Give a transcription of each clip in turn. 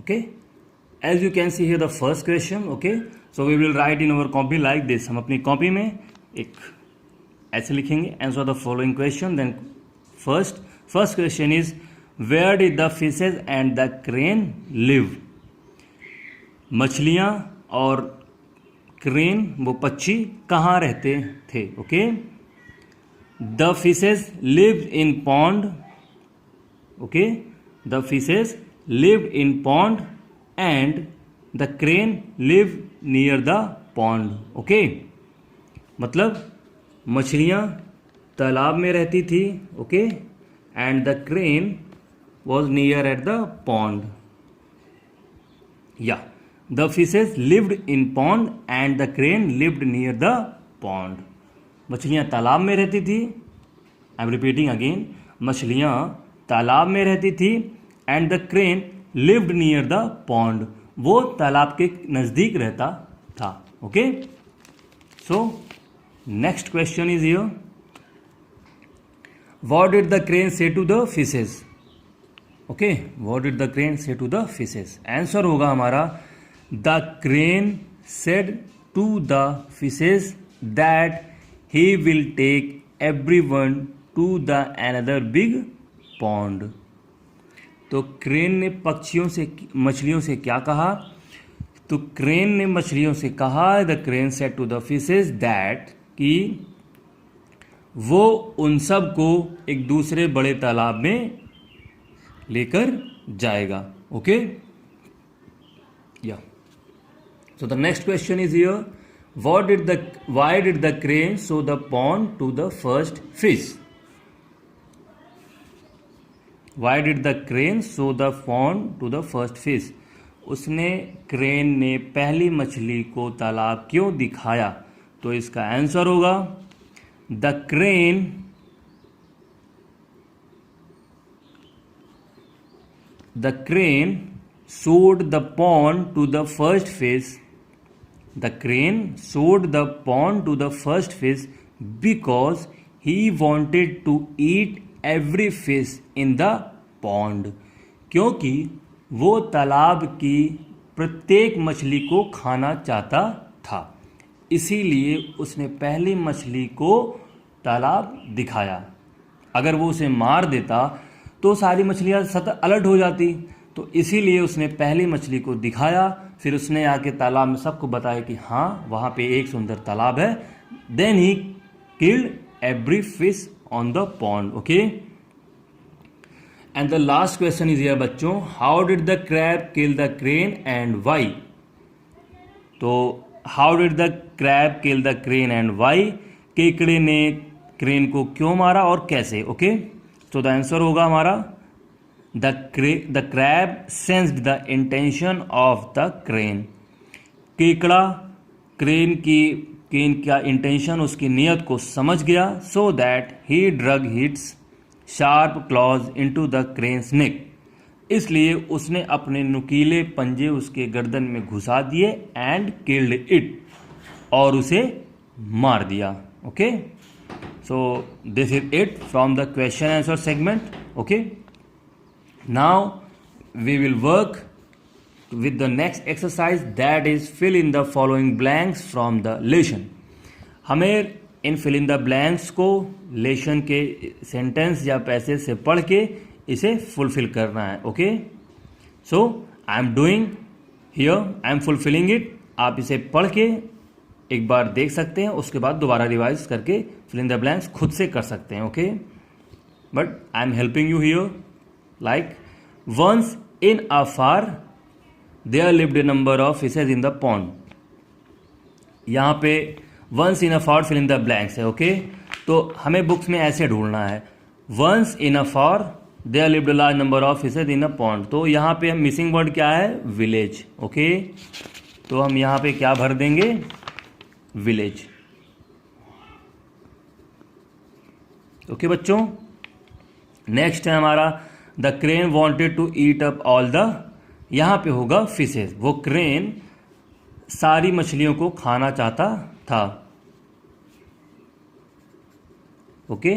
Okay, as you can see here the first question. Okay, so we will write in our copy like this. हम अपनी copy में एक ऐसे लिखेंगे, answer the following question. Then first question is, where did the fishes and the crane live? मछलियाँ और crane वो पक्षी कहाँ रहते थे? Okay, the fishes lived in pond. Okay, the fishes lived in pond and the crane lived near the pond. Okay, मतलब मछलियाँ तालाब में रहती थी. Okay, and the crane was near at the pond. या The fishes lived in pond and the crane lived near the pond. मछलियाँ तालाब में रहती थी. आई एम रिपीटिंग अगेन, मछलियाँ तालाब में रहती थी and the crane lived near the pond. वो तालाब के नज़दीक रहता था. Okay, so next question is here, what did the crane say to the fishes? Okay, what did the crane say to the fishes? Answer होगा हमारा, The crane said to the fishes that he will take everyone to the another big pond. तो crane ने मछलियों से क्या कहा? तो crane ने मछलियों से कहा, the crane said to the fishes that, कि वो उन सब को एक दूसरे बड़े तालाब में लेकर जाएगा. ओके, या so the next question is here, why did the crane show the pond to the first fish? Why did the crane show the pond to the first fish? उसने क्रेन ने पहली मछली को तालाब क्यों दिखाया? तो इसका आंसर होगा, the crane showed the pond to the first fish. The crane showed the pond to the first fish because he wanted to eat every fish in the pond. क्योंकि वो तालाब की प्रत्येक मछली को खाना चाहता था, इसीलिए उसने पहली मछली को तालाब दिखाया. अगर वो उसे मार देता तो सारी मछलियाँ सतत अलर्ट हो जाती, तो इसीलिए उसने पहली मछली को दिखाया. फिर उसने आके तालाब में सबको बताया कि हाँ, वहाँ पे एक सुंदर तालाब है. Then he killed every fish on the pond. Okay, and the last question is here बच्चों, how did the crab kill the crane and why? तो how did the crab kill the crane and why? केकड़े ने crane को क्यों मारा और कैसे? Okay, तो द आंसर होगा हमारा, The crab sensed the intention of the crane. केकड़ा क्रेन का इंटेंशन, उसकी नियत को समझ गया. So that he drug its sharp claws into the crane's neck. इसलिए उसने अपने नुकीले पंजे उसके गर्दन में घुसा दिए and killed it, और उसे मार दिया. Okay, so this is it from the question answer segment. Okay, now we will work with the next exercise, that is fill in the following blanks from the lesson. हमें इन fill in the blanks को lesson के sentence या passage से पढ़ के इसे fulfil करना है. Okay, so I am doing here, I am fulfilling it. आप इसे पढ़ के एक बार देख सकते हैं, उसके बाद दोबारा रिवाइज करके fill in the blanks खुद से कर सकते हैं. Okay, but I am helping you here. Like, once in a far there lived a number of fishes in the pond. यहाँ पे once in a far fill in the blanks है. Okay, तो हमें बुक्स में ऐसे ढूंढना है, once in a far there lived a large number of fishes in a pond. तो यहाँ पे हम मिसिंग वर्ड क्या है? विलेज. ओके, तो हम यहाँ पे क्या भर देंगे? विलेज. ओके बच्चों, नेक्स्ट है हमारा, the crane wanted to eat up all the, यहाँ पे होगा फिशेज. वो क्रेन सारी मछलियों को खाना चाहता था. ओके,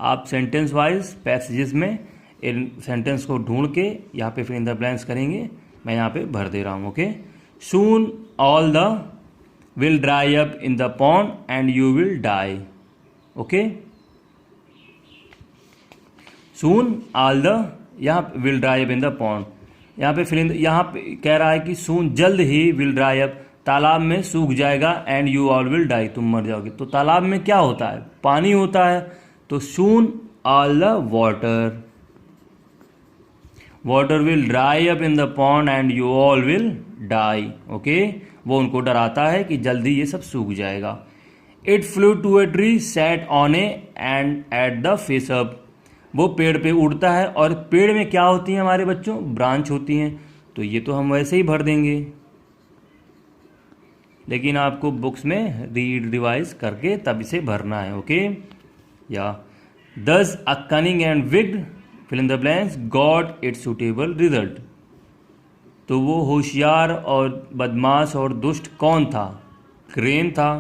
आप सेंटेंस वाइज पैसेजेस में इन सेंटेंस को ढूंढ के यहाँ पे फिल इन द ब्लैंक्स करेंगे। मैं यहाँ पे भर दे रहा हूँ। Okay, soon all the will dry up in the pond and you will die. Okay, soon all the, यहाँ will dry up in the pond, यहाँ पे फिल इन, यहाँ पे कह रहा है कि सून जल्द ही, विल ड्राई अप तालाब में सूख जाएगा, and you all will die तुम मर जाओगे। तो तालाब में क्या होता है? पानी होता है। तो soon all the water, water will dry up in the pond and you all will die. Okay, वो उनको डराता है कि जल्दी ये सब सूख जाएगा। It flew to a tree sat on a and ate the fish up, वो पेड़ पे उड़ता है और पेड़ में क्या होती हैं हमारे बच्चों? ब्रांच होती हैं। तो ये तो हम वैसे ही भर देंगे, लेकिन आपको बुक्स में रीड रिवाइज करके तब इसे भरना है। ओके, या thus a cunning and wicked fill in the blanks got it suitable result. तो वो होशियार और बदमाश और दुष्ट कौन था? क्रेन था।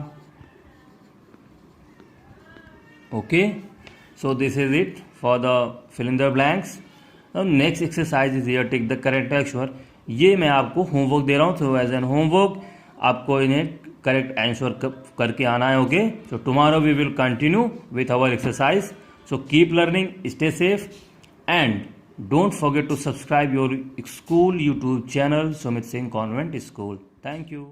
Okay, so this is it for the fill in the blanks. Next exercise is here, take the correct answer. ये मैं आपको होमवर्क दे रहा हूँ, तो एज एन होमवर्क आपको इन्हें करेक्ट आंसर करके आना है। Okay, so tomorrow we will continue with our exercise. So keep learning, stay safe, and don't forget to subscribe your school YouTube channel, Sumit Singh Convent School. Thank you.